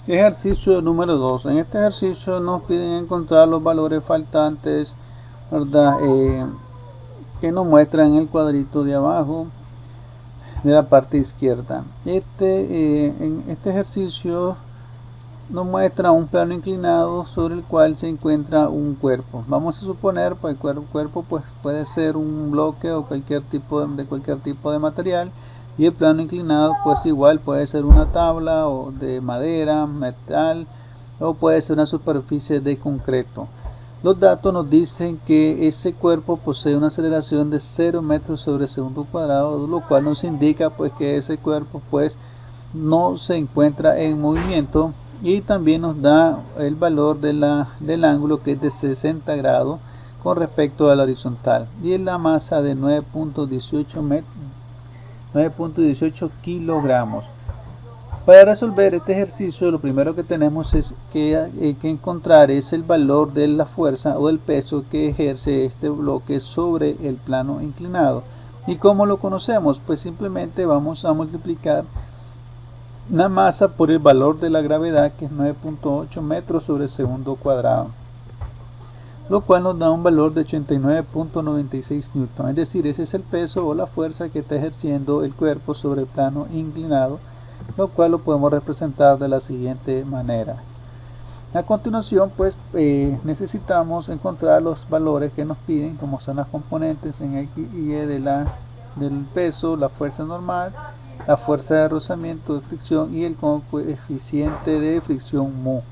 Ejercicio número 2. En este ejercicio nos piden encontrar los valores faltantes, ¿verdad? Que nos muestran el cuadrito de abajo de la parte izquierda. En este ejercicio nos muestra un plano inclinado sobre el cual se encuentra un cuerpo. Vamos a suponer pues el cuerpo pues puede ser un bloque o cualquier tipo de material, y el plano inclinado pues igual puede ser una tabla o de madera, metal, o puede ser una superficie de concreto. Los datos nos dicen que ese cuerpo posee una aceleración de 0 metros sobre segundo cuadrado, lo cual nos indica pues que ese cuerpo pues no se encuentra en movimiento, y también nos da el valor del ángulo, que es de 60 grados con respecto a la horizontal, y en la masa de 9.18 kilogramos. Para resolver este ejercicio, lo primero que tenemos es que encontrar es el valor de la fuerza o del peso que ejerce este bloque sobre el plano inclinado. ¿Y cómo lo conocemos? Pues simplemente vamos a multiplicar la masa por el valor de la gravedad, que es 9.8 metros sobre segundo cuadrado, lo cual nos da un valor de 89.96 newton. Es decir, ese es el peso o la fuerza que está ejerciendo el cuerpo sobre el plano inclinado, lo cual lo podemos representar de la siguiente manera. A continuación pues necesitamos encontrar los valores que nos piden, como son las componentes en X y Y del peso, la fuerza normal, la fuerza de rozamiento, de fricción, y el coeficiente de fricción mu,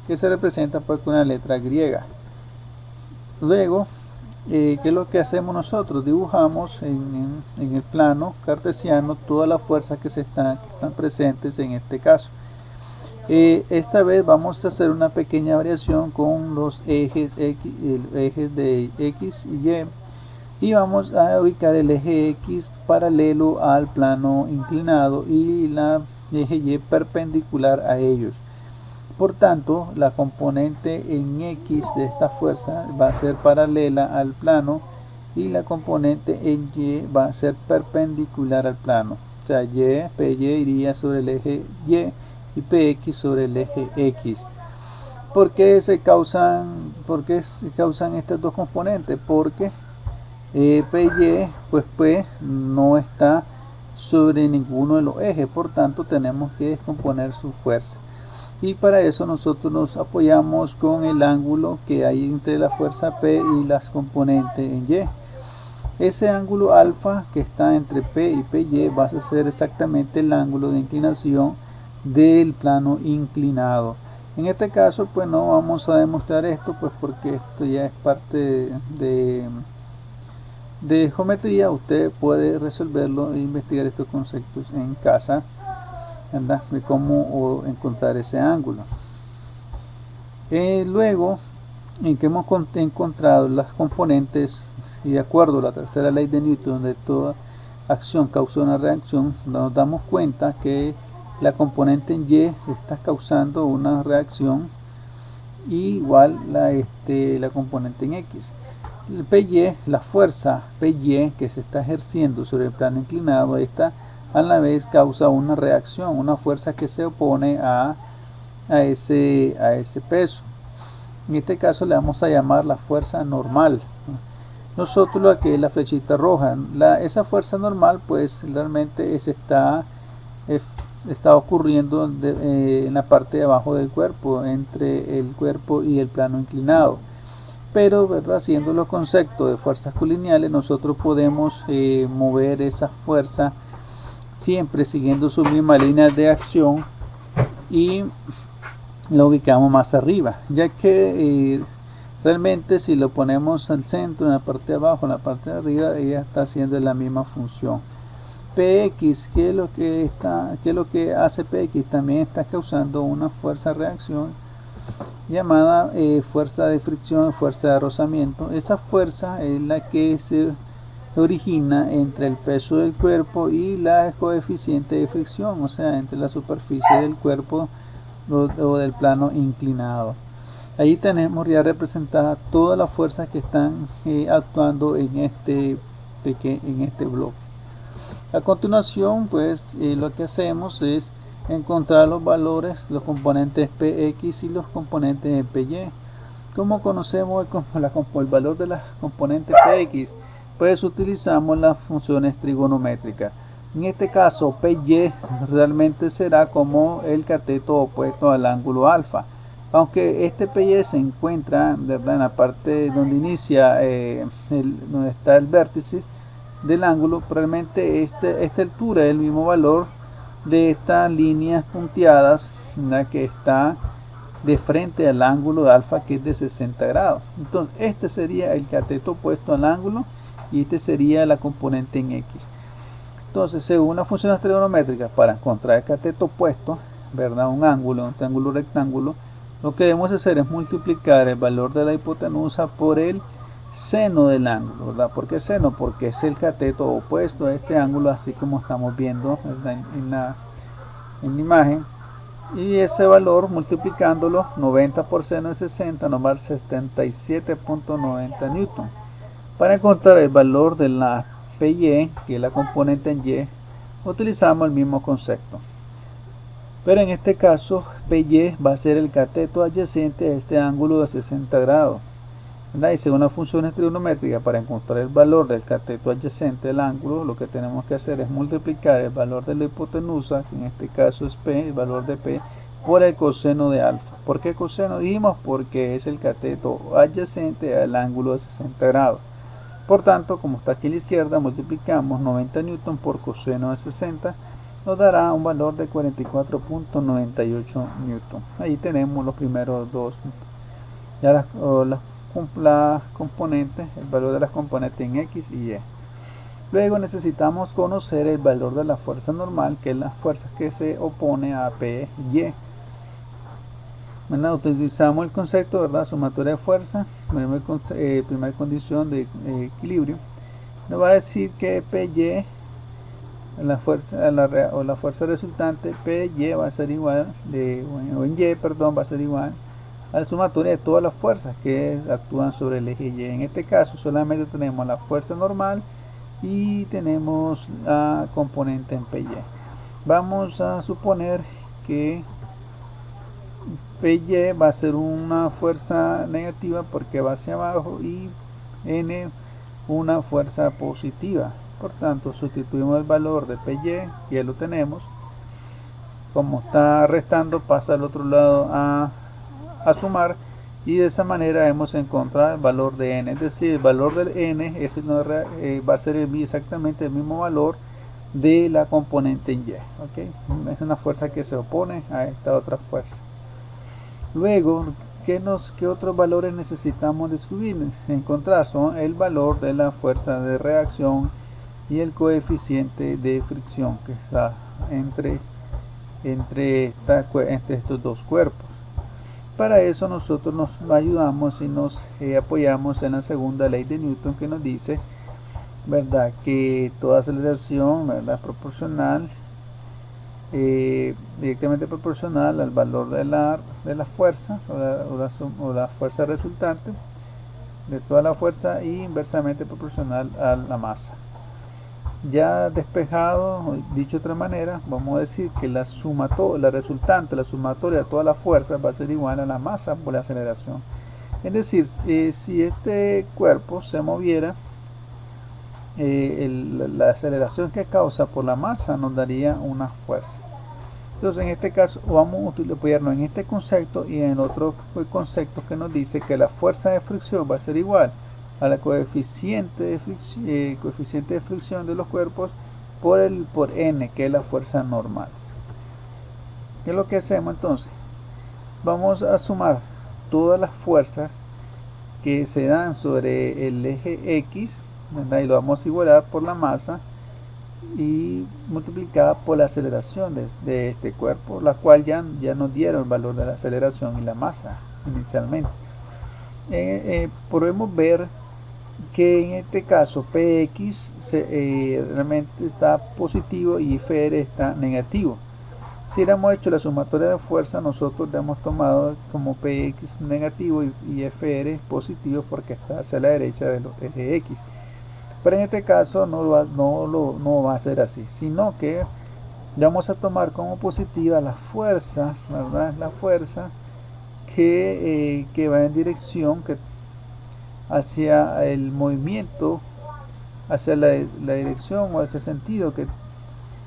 que se representa pues con la letra griega. Luego, ¿qué es lo que hacemos nosotros? Dibujamos en el plano cartesiano todas las fuerzas que están presentes en este caso. Esta vez vamos a hacer una pequeña variación con los ejes de X y Y, y vamos a ubicar el eje X paralelo al plano inclinado y la eje Y perpendicular a ellos. Por tanto, la componente en X de esta fuerza va a ser paralela al plano, y la componente en Y va a ser perpendicular al plano. O sea, PY iría sobre el eje Y y PX sobre el eje X. ¿Por qué se causan estas dos componentes? Porque PY pues P no está sobre ninguno de los ejes, por tanto tenemos que descomponer su fuerza, y para eso nosotros nos apoyamos con el ángulo que hay entre la fuerza P y las componentes en Y. Ese ángulo alfa que está entre P y PY va a ser exactamente el ángulo de inclinación del plano inclinado. En este caso pues no vamos a demostrar esto, pues porque esto ya es parte de geometría. Usted puede resolverlo e investigar estos conceptos en casa, ¿verdad? De cómo encontrar ese ángulo. Luego en que hemos encontrado las componentes, y de acuerdo a la tercera ley de Newton, de toda acción causa una reacción, nos damos cuenta que la componente en Y está causando una reacción igual la componente en X. El PY, la fuerza PY que se está ejerciendo sobre el plano inclinado, esta a la vez causa una reacción, una fuerza que se opone a ese peso. En este caso le vamos a llamar la fuerza normal. Nosotros lo que es la flechita roja, esa fuerza normal pues realmente está ocurriendo en la parte de abajo del cuerpo, entre el cuerpo y el plano inclinado. Pero, ¿verdad?, haciendo los conceptos de fuerzas colineales, nosotros podemos mover esa fuerza siempre siguiendo su misma línea de acción, y lo ubicamos más arriba, ya que realmente si lo ponemos al centro, en la parte de abajo, en la parte de arriba, ella está haciendo la misma función. PX, ¿qué es lo que hace PX? También está causando una fuerza de reacción llamada fuerza de fricción, fuerza de rozamiento. Esa fuerza es la que se origina entre el peso del cuerpo y la coeficiente de fricción, o sea, entre la superficie del cuerpo o del plano inclinado. Ahí tenemos ya representadas todas las fuerzas que están actuando en este bloque. A continuación pues lo que hacemos es encontrar los valores, los componentes Px y los componentes Py. ¿Cómo conocemos el valor de las componentes Px? Pues utilizamos las funciones trigonométricas. En este caso, Py realmente será como el cateto opuesto al ángulo alfa. Aunque este Py se encuentra, ¿verdad?, en la parte donde inicia, donde está el vértice del ángulo, realmente esta altura es el mismo valor de estas líneas punteadas, ¿verdad?, que está de frente al ángulo de alfa, que es de 60 grados. Entonces este sería el cateto opuesto al ángulo y este sería la componente en X. Entonces, según las funciones trigonométricas, para encontrar el cateto opuesto, ¿verdad?, un ángulo, un triángulo rectángulo, lo que debemos hacer es multiplicar el valor de la hipotenusa por el seno del ángulo, ¿verdad? ¿Por qué seno? Porque es el cateto opuesto a este ángulo, así como estamos viendo en la imagen. Y ese valor, multiplicándolo, 90 por seno de 60 nos va a dar 77.90 newton. Para encontrar el valor de la Py, que es la componente en Y, utilizamos el mismo concepto. Pero en este caso, Py va a ser el cateto adyacente a este ángulo de 60 grados. ¿Verdad? Y según las funciones trigonométricas, para encontrar el valor del cateto adyacente al ángulo, lo que tenemos que hacer es multiplicar el valor de la hipotenusa, que en este caso es P, el valor de P, por el coseno de alfa. ¿Por qué coseno? Dijimos porque es el cateto adyacente al ángulo de 60 grados. Por tanto, como está aquí a la izquierda, multiplicamos 90 newton por coseno de 60, nos dará un valor de 44.98 newton. Ahí tenemos los primeros dos, ya las componentes, el valor de las componentes en X y Y. Luego necesitamos conocer el valor de la fuerza normal, que es la fuerza que se opone a Py. Bueno, utilizamos el concepto, ¿verdad?, sumatoria de fuerza, primera condición de equilibrio. Nos va a decir que Py, la fuerza resultante, Py va a ser igual, va a ser igual a la sumatoria de todas las fuerzas que actúan sobre el eje Y. En este caso solamente tenemos la fuerza normal y tenemos la componente en Py. Vamos a suponer que Py va a ser una fuerza negativa porque va hacia abajo y N una fuerza positiva. Por tanto, sustituimos el valor de Py, ya lo tenemos. Como está restando, pasa al otro lado a sumar, y de esa manera hemos encontrado el valor de N. Es decir, el valor del N va a ser exactamente el mismo valor de la componente en Y. ¿Okay? Es una fuerza que se opone a esta otra fuerza. Luego, ¿qué otros valores necesitamos encontrar? Son el valor de la fuerza de reacción y el coeficiente de fricción que está entre estos dos cuerpos. Para eso nosotros nos ayudamos y nos apoyamos en la segunda ley de Newton, que nos dice, ¿verdad?, que toda aceleración, ¿verdad?, proporcional, directamente proporcional al valor de la fuerza o la fuerza resultante de toda la fuerza, y inversamente proporcional a la masa. Ya despejado, dicho de otra manera, vamos a decir que la sumatoria de todas las fuerzas va a ser igual a la masa por la aceleración. Es decir, si este cuerpo se moviera, la aceleración que causa por la masa nos daría una fuerza. Entonces, en este caso vamos a apoyarnos en este concepto y en otro concepto que nos dice que la fuerza de fricción va a ser igual a la coeficiente de fricción de los cuerpos por N, que es la fuerza normal. ¿Qué es lo que hacemos entonces? Vamos a sumar todas las fuerzas que se dan sobre el eje X, ¿verdad?, y lo vamos a igualar por la masa y multiplicada por la aceleración de este cuerpo, la cual ya nos dieron el valor de la aceleración y la masa inicialmente. Podemos ver que en este caso Px realmente está positivo y Fr está negativo. Si hubiéramos hecho la sumatoria de fuerza, nosotros le hemos tomado como Px negativo y Fr positivo porque está hacia la derecha del eje X. Pero en este caso no va a ser así, sino que Vamos a tomar como positiva las fuerzas, ¿verdad? La fuerza que va en dirección hacia el movimiento, hacia la dirección o ese sentido que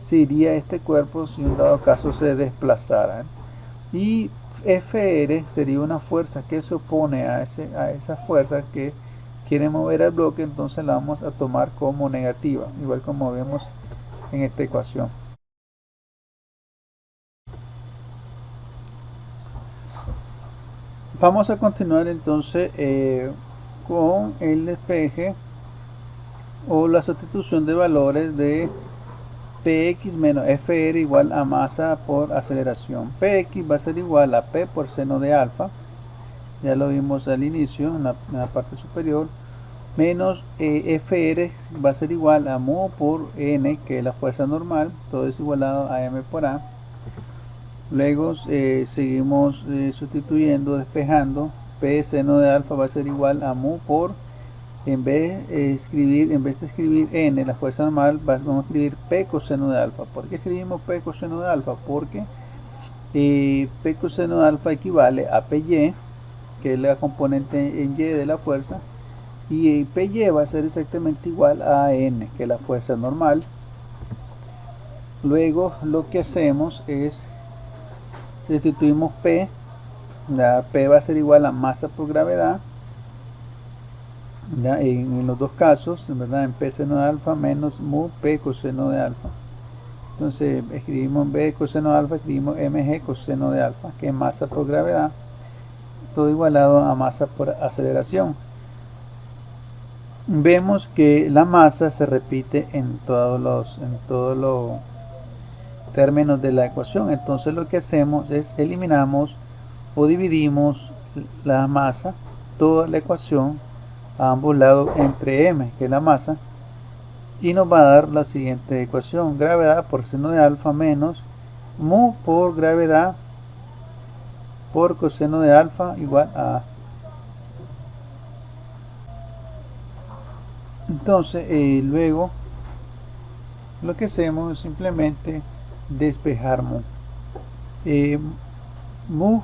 se iría este cuerpo si en dado caso se desplazara. Y Fr sería una fuerza que se opone a esa fuerza que quiere mover el bloque, entonces la vamos a tomar como negativa, igual como vemos en esta ecuación. Vamos a continuar entonces con el despeje o la sustitución de valores de Px menos Fr igual a masa por aceleración. Px va a ser igual a P por seno de alfa, ya lo vimos al inicio en la parte superior, menos Fr va a ser igual a mu por n, que es la fuerza normal, todo es igualado a m por a. Luego seguimos sustituyendo, despejando. P seno de alfa va a ser igual a mu por, en vez de escribir n, la fuerza normal, vamos a escribir P coseno de alfa. ¿Por qué escribimos P coseno de alfa? Porque P coseno de alfa equivale a Py, que es la componente en y de la fuerza, y Py va a ser exactamente igual a n, que es la fuerza normal. Luego lo que hacemos es sustituimos P, P va a ser igual a masa por gravedad, en los dos casos, ¿verdad? En P seno de alfa menos mu P coseno de alfa. Entonces escribimos en vez de coseno de alfa, escribimos mg coseno de alfa, que es masa por gravedad, todo igualado a masa por aceleración. Vemos que la masa se repite en todos los términos de la ecuación, entonces lo que hacemos es eliminamos o dividimos la masa, toda la ecuación, a ambos lados entre m, que es la masa, y nos va a dar la siguiente ecuación: gravedad por seno de alfa menos mu por gravedad por coseno de alfa igual a. Entonces luego lo que hacemos es simplemente despejar mu. Mu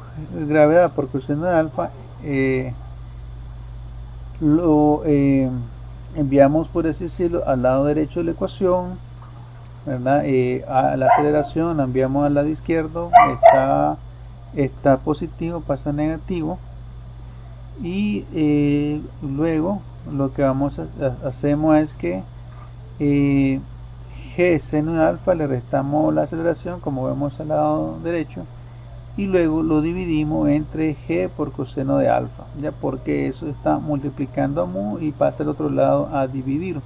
gravedad por coseno de alfa lo enviamos, por así decirlo, al lado derecho de la ecuación, ¿verdad? A la aceleración la enviamos al lado izquierdo, está positivo, pasa a negativo, y luego lo que hacemos es que g seno de alfa le restamos la aceleración, como vemos al lado derecho, y luego lo dividimos entre g por coseno de alfa, ya, porque eso está multiplicando a mu y pasa al otro lado a dividir.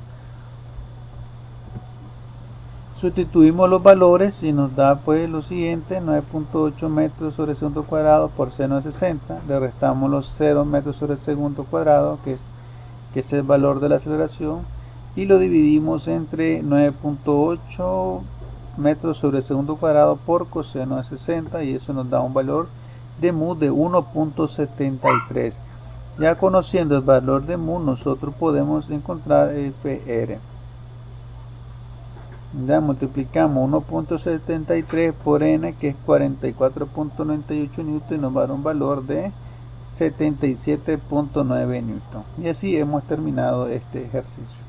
Sustituimos los valores y nos da pues lo siguiente: 9.8 metros sobre segundo cuadrado por seno de 60, le restamos los 0 metros sobre segundo cuadrado, que es el valor de la aceleración, y lo dividimos entre 9.8 metros sobre segundo cuadrado por coseno de 60, y eso nos da un valor de mu de 1.73. Ya conociendo el valor de mu, nosotros podemos encontrar Fr. Ya multiplicamos 1.73 por n, que es 44.98 newton, y nos va a dar un valor de 77.9 newton. Y así hemos terminado este ejercicio.